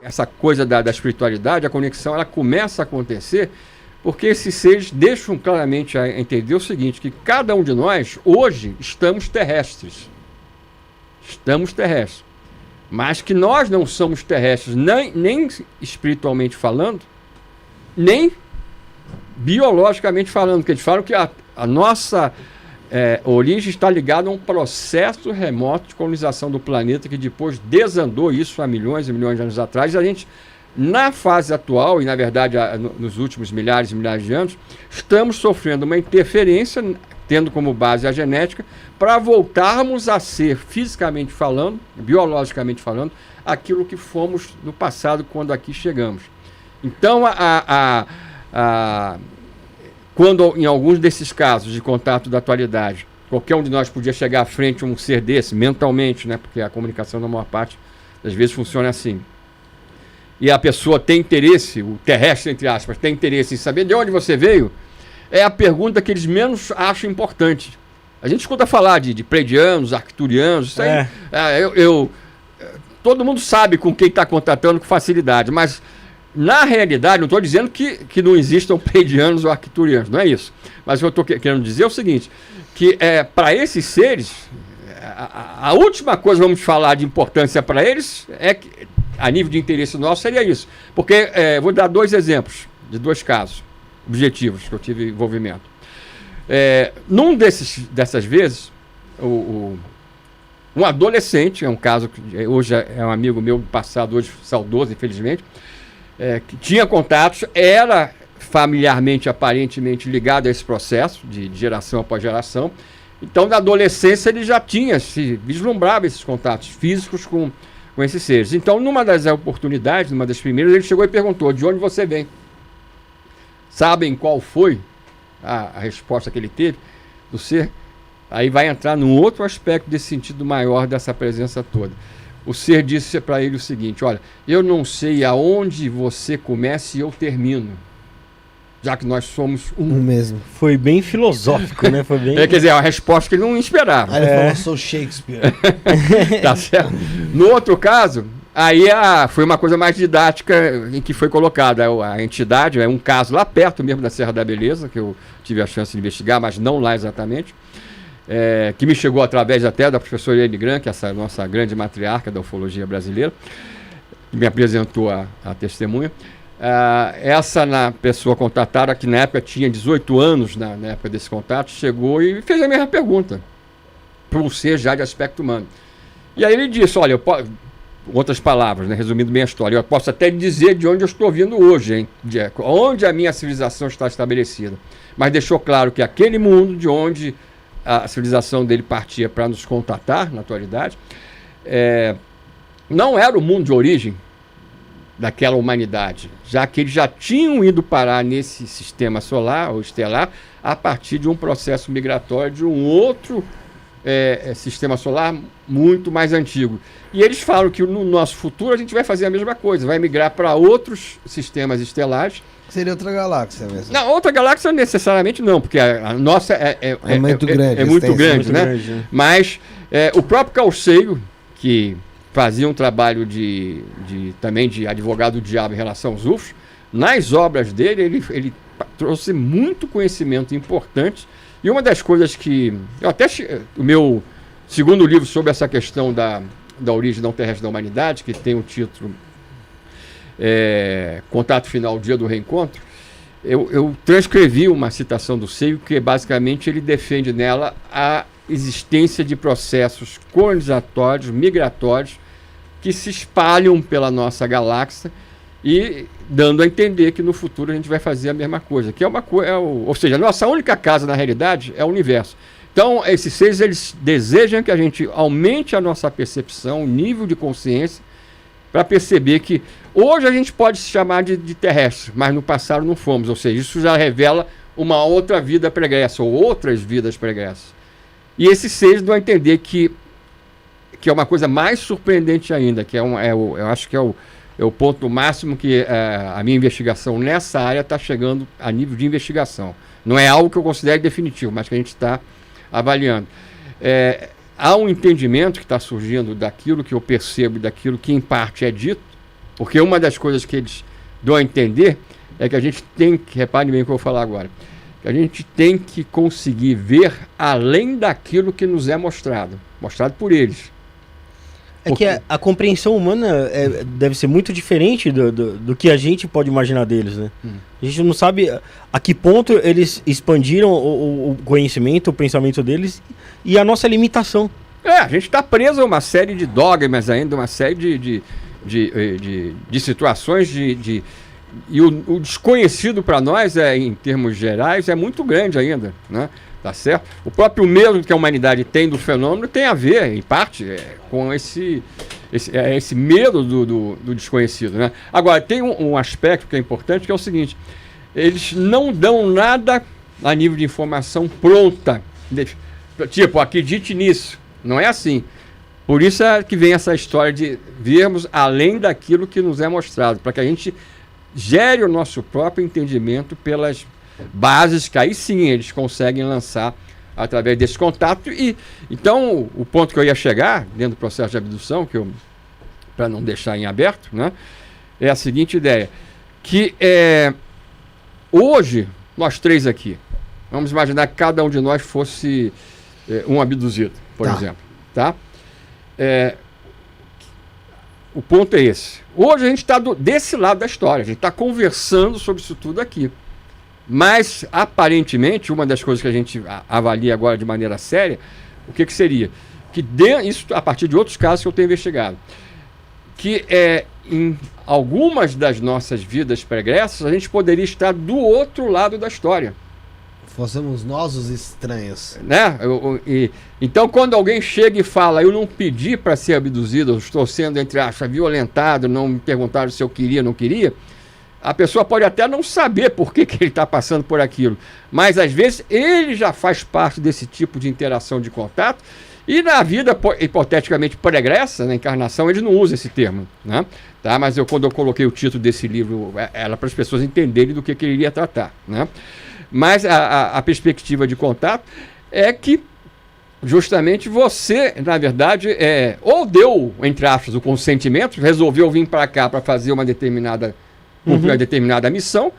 essa coisa da espiritualidade, a conexão, ela começa a acontecer porque esses seres deixam claramente a entender o seguinte, que cada um de nós, hoje, estamos terrestres. Estamos terrestres. Mas que nós não somos terrestres, nem espiritualmente falando, nem biologicamente falando, porque eles falam que a nossa origem está ligada a um processo remoto de colonização do planeta que depois desandou isso há milhões e milhões de anos atrás. A gente, na fase atual, e na verdade nos últimos milhares e milhares de anos, estamos sofrendo uma interferência, tendo como base a genética, para voltarmos a ser, fisicamente falando, biologicamente falando, aquilo que fomos no passado quando aqui chegamos. Então, quando em alguns desses casos de contato da atualidade, qualquer um de nós podia chegar à frente a um ser desse, mentalmente, né, porque a comunicação na maior parte das vezes funciona assim, e a pessoa tem interesse, o terrestre, entre aspas, tem interesse em saber de onde você veio, é a pergunta que eles menos acham importante. A gente escuta falar de pleiadianos, arcturianos, isso aí, todo mundo sabe com quem está contatando com facilidade, mas na realidade, não estou dizendo que não existam pleiadianos ou arcturianos, não é isso. Mas o que eu estou querendo dizer é o seguinte, que para esses seres, a última coisa que vamos falar de importância para eles, a nível de interesse nosso, seria isso. Porque, vou dar 2 exemplos, de 2 casos objetivos que eu tive envolvimento. Num dessas vezes, um adolescente, é um caso que hoje é um amigo meu do passado, hoje saudoso, infelizmente, que tinha contatos, era familiarmente, aparentemente ligado a esse processo de geração após geração. Então, na adolescência, ele já se vislumbrava esses contatos físicos com esses seres. Então, numa das oportunidades, numa das primeiras, ele chegou e perguntou: de onde você vem? Sabem qual foi a resposta que ele teve do ser? Aí vai entrar num outro aspecto desse sentido maior dessa presença toda. O ser disse para ele o seguinte: olha, eu não sei aonde você começa e eu termino, já que nós somos um mesmo. Foi bem filosófico, né? Foi bem... quer dizer, é uma resposta que ele não esperava. Aí ele falou: sou Shakespeare. Tá certo? No outro caso, aí foi uma coisa mais didática em que foi colocada a entidade, é um caso lá perto mesmo da Serra da Beleza, que eu tive a chance de investigar, mas não lá exatamente. Que me chegou através até da professora Irene Gran, que é essa nossa grande matriarca da ufologia brasileira, que me apresentou a testemunha. Essa pessoa contatada, que na época tinha 18 anos, na época desse contato, chegou e fez a mesma pergunta, para um ser já de aspecto humano. E aí ele disse: olha, outras palavras, né, resumindo bem a história, eu posso até dizer de onde eu estou vindo hoje, hein, onde a minha civilização está estabelecida. Mas deixou claro que aquele mundo de onde a civilização dele partia para nos contatar, na atualidade, não era o mundo de origem daquela humanidade, já que eles já tinham ido parar nesse sistema solar ou estelar a partir de um processo migratório de um outro sistema solar muito mais antigo. E eles falam que no nosso futuro a gente vai fazer a mesma coisa, vai migrar para outros sistemas estelares. Seria outra galáxia mesmo? Não, outra galáxia necessariamente não, porque a nossa é muito grande. É muito grande, né? Mas o próprio Carl Sagan, que fazia um trabalho também de advogado do diabo em relação aos UFOs, nas obras dele ele trouxe muito conhecimento importante. E uma das coisas que... o meu segundo livro sobre essa questão da origem não terrestre da humanidade, que tem o título Contato Final, Dia do Reencontro, eu transcrevi uma citação do Seio, que basicamente ele defende nela a existência de processos colonizatórios, migratórios, que se espalham pela nossa galáxia e dando a entender que no futuro a gente vai fazer a mesma coisa, que ou seja, a nossa única casa na realidade é o universo. Então, esses seres, eles desejam que a gente aumente a nossa percepção, o nível de consciência, para perceber que hoje a gente pode se chamar de terrestre, mas no passado não fomos, ou seja, isso já revela uma outra vida pregressa, ou outras vidas pregressas. E esses seres dão a entender que é uma coisa mais surpreendente ainda, que eu acho que é o ponto máximo que a minha investigação nessa área está chegando a nível de investigação. Não é algo que eu considero definitivo, mas que a gente está avaliando. Há um entendimento que está surgindo daquilo que eu percebo, daquilo que em parte é dito, Porque uma das coisas que eles dão a entender é que a gente tem que, repare bem o que eu vou falar agora, que a gente tem que conseguir ver além daquilo que nos é mostrado por eles. É que a compreensão humana deve ser muito diferente do que a gente pode imaginar deles, né? A gente não sabe a que ponto eles expandiram o conhecimento, o pensamento deles e a nossa limitação. A gente está preso a uma série de dogmas ainda, uma série de situações e o desconhecido para nós, em termos gerais, é muito grande ainda, né? Tá certo? O próprio medo que a humanidade tem do fenômeno tem a ver, em parte, com esse medo do desconhecido, né? Agora, tem um aspecto que é importante, que é o seguinte: eles não dão nada a nível de informação pronta. Tipo, acredite nisso. Não é assim. Por isso é que vem essa história de vermos além daquilo que nos é mostrado, para que a gente gere o nosso próprio entendimento pelas bases que aí sim eles conseguem lançar através desse contato. E então o ponto que eu ia chegar dentro do processo de abdução, para não deixar em aberto, né, é a seguinte ideia, que hoje nós três aqui, vamos imaginar que cada um de nós fosse um abduzido, por exemplo, tá? O ponto é esse. Hoje a gente está desse lado da história, a gente está conversando sobre isso tudo aqui. Mas, aparentemente, uma das coisas que a gente avalia agora de maneira séria, o que seria? Que isso a partir de outros casos que eu tenho investigado. Que em algumas das nossas vidas pregressas, a gente poderia estar do outro lado da história. Fossemos nós os estranhos. Né? Então, quando alguém chega e fala, eu não pedi para ser abduzido, eu estou sendo, entre aspas, violentado, não me perguntaram se eu queria ou não queria, a pessoa pode até não saber por que ele está passando por aquilo, mas às vezes ele já faz parte desse tipo de interação de contato, e na vida hipoteticamente pregressa, na encarnação, ele não usa esse termo, né? Tá? Mas quando eu coloquei o título desse livro, era para as pessoas entenderem do que ele iria tratar, né? Mas a perspectiva de contato é que justamente você, na verdade, ou deu, entre aspas, o consentimento, resolveu vir para cá para fazer uma determinada missão,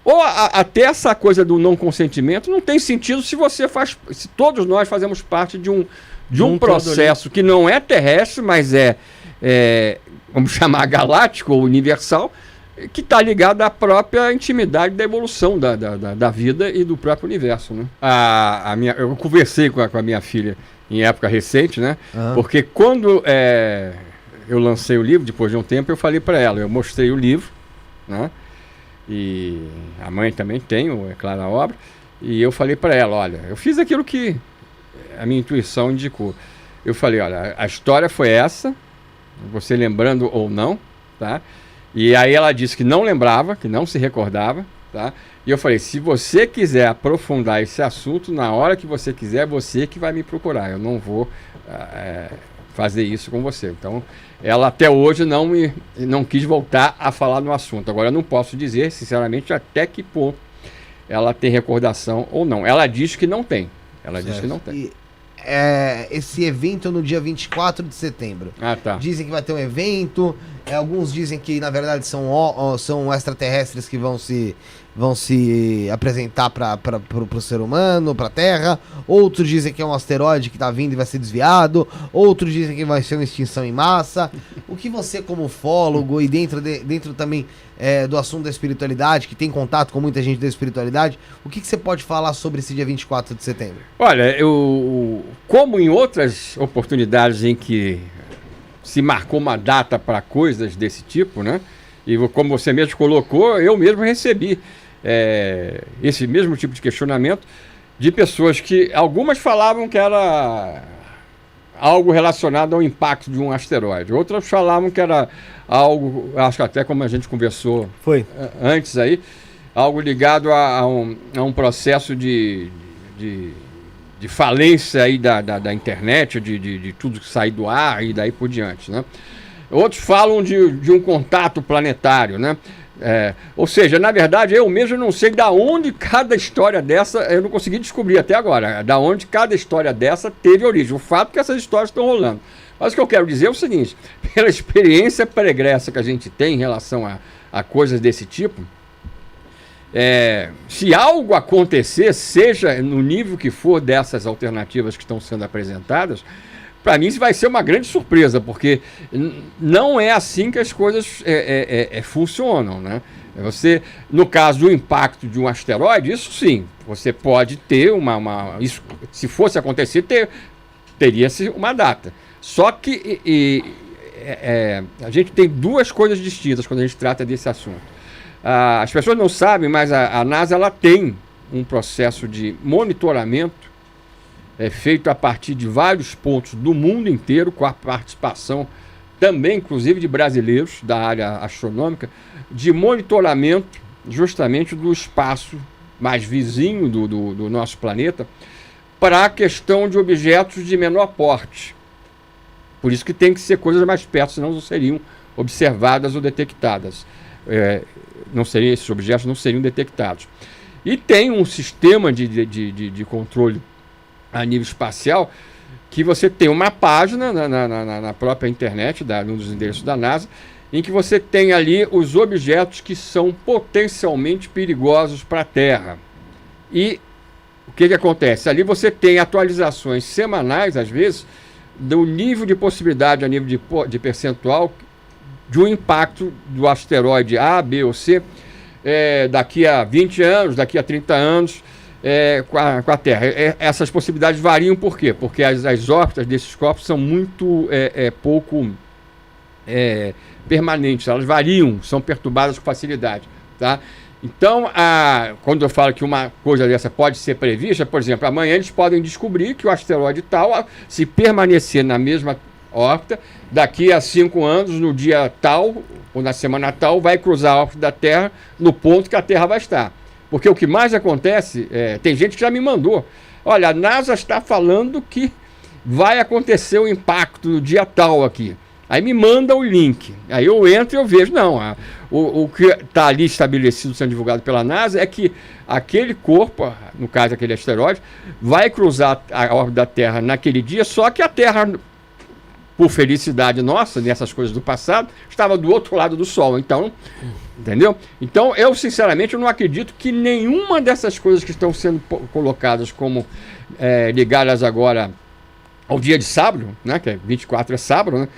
ou até essa coisa do não consentimento não tem sentido se todos nós fazemos parte de um processo que não é terrestre, mas vamos chamar galáctico ou universal, que está ligado à própria intimidade da evolução da vida e do próprio universo, né? Eu conversei com a minha filha em época recente, né? Porque quando eu lancei o livro, depois de um tempo, eu falei para ela, eu mostrei o livro, né? E a mãe também tem, é claro, a obra, e eu falei para ela, olha, eu fiz aquilo que a minha intuição indicou. Eu falei, olha, a história foi essa, você lembrando ou não, tá? E aí ela disse que não lembrava, que não se recordava, tá? E eu falei, se você quiser aprofundar esse assunto, na hora que você quiser, você que vai me procurar, eu não vou fazer isso com você. Então, ela até hoje não quis voltar a falar no assunto. Agora, eu não posso dizer, sinceramente, até que ponto ela tem recordação ou não. Ela diz que não tem. Ela diz que não tem. E, esse evento no dia 24 de setembro. Tá. Dizem que vai ter um evento. Alguns dizem que, na verdade, são extraterrestres que vão se apresentar para o ser humano, para a Terra. Outros dizem que é um asteroide que está vindo e vai ser desviado. Outros dizem que vai ser uma extinção em massa. O que você, como ufólogo e dentro também do assunto da espiritualidade, que tem contato com muita gente da espiritualidade, o que você pode falar sobre esse dia 24 de setembro? Olha, como em outras oportunidades em que se marcou uma data para coisas desse tipo, né? E como você mesmo colocou, eu mesmo recebi esse mesmo tipo de questionamento de pessoas que algumas falavam que era algo relacionado ao impacto de um asteroide, outras falavam que era algo, acho que até como a gente conversou antes aí, algo ligado a um processo de falência aí da internet, de tudo que sai do ar e daí por diante, né? Outros falam de um contato planetário, né? Ou seja, na verdade, eu mesmo não sei da onde cada história dessa, eu não consegui descobrir até agora, da onde cada história dessa teve origem. O fato é que essas histórias estão rolando. Mas o que eu quero dizer é o seguinte, pela experiência pregressa que a gente tem em relação a coisas desse tipo, se algo acontecer, seja no nível que for dessas alternativas que estão sendo apresentadas, para mim isso vai ser uma grande surpresa, porque não é assim que as coisas funcionam, né? No caso do impacto de um asteroide, isso sim, você pode ter isso, se fosse acontecer, teria-se uma data. Só que a gente tem duas coisas distintas quando a gente trata desse assunto. As pessoas não sabem, mas a NASA ela tem um processo de monitoramento feito a partir de vários pontos do mundo inteiro, com a participação também, inclusive, de brasileiros da área astronômica, de monitoramento justamente do espaço mais vizinho do nosso planeta para a questão de objetos de menor porte. Por isso que tem que ser coisas mais perto, senão não seriam observadas ou detectadas. Esses objetos não seriam detectados. E tem um sistema de controle a nível espacial que você tem uma página na própria internet, num dos endereços da NASA, em que você tem ali os objetos que são potencialmente perigosos para a Terra. E o que acontece? Ali você tem atualizações semanais, às vezes, do nível de possibilidade a nível de percentual de um impacto do asteroide A, B ou C daqui a 20 anos, daqui a 30 anos com a Terra. Essas possibilidades variam por quê? Porque as órbitas desses corpos são muito pouco permanentes, elas variam, são perturbadas com facilidade, tá? Então, quando eu falo que uma coisa dessa pode ser prevista, por exemplo, amanhã eles podem descobrir que o asteroide tal, se permanecer na mesma órbita, daqui a 5 anos, no dia tal, ou na semana tal, vai cruzar a órbita da Terra no ponto que a Terra vai estar. Porque o que mais acontece, tem gente que já me mandou, olha, a NASA está falando que vai acontecer o impacto no dia tal aqui. Aí me manda o link, aí eu entro e eu vejo, não, o que está ali estabelecido, sendo divulgado pela NASA, é que aquele corpo, no caso aquele asteroide, vai cruzar a órbita da Terra naquele dia, só que a Terra, por felicidade nossa, nessas coisas do passado, estava do outro lado do Sol, então, entendeu? Então, eu sinceramente não acredito que nenhuma dessas coisas que estão sendo colocadas como ligadas agora ao dia de sábado, né, que 24 é sábado, né?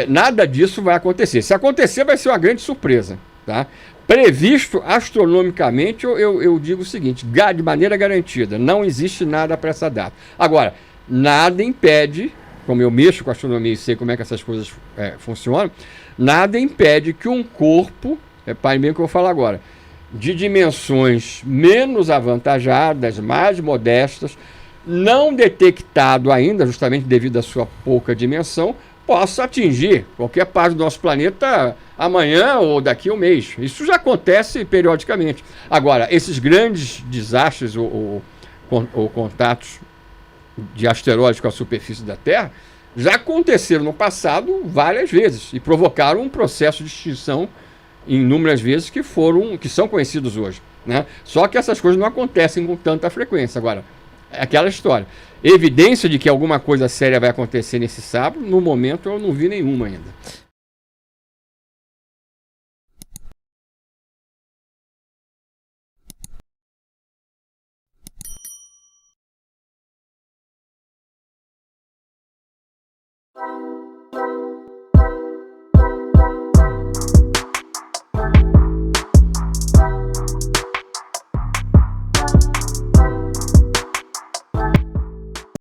Nada disso vai acontecer. Se acontecer, vai ser uma grande surpresa, tá? Previsto astronomicamente, eu digo o seguinte, de maneira garantida, não existe nada para essa data. Agora, nada impede, como eu mexo com a astronomia e sei como é que essas coisas funcionam, nada impede que um corpo, para mim que eu vou falar agora, de dimensões menos avantajadas, mais modestas, não detectado ainda, justamente devido à sua pouca dimensão, possa atingir qualquer parte do nosso planeta amanhã ou daqui a um mês. Isso já acontece periodicamente. Agora, esses grandes desastres ou contatos de asteroides com a superfície da Terra já aconteceram no passado várias vezes e provocaram um processo de extinção inúmeras vezes que são conhecidos hoje, né? Só que essas coisas não acontecem com tanta frequência. Agora, é aquela história. Evidência de que alguma coisa séria vai acontecer nesse sábado, no momento eu não vi nenhuma ainda.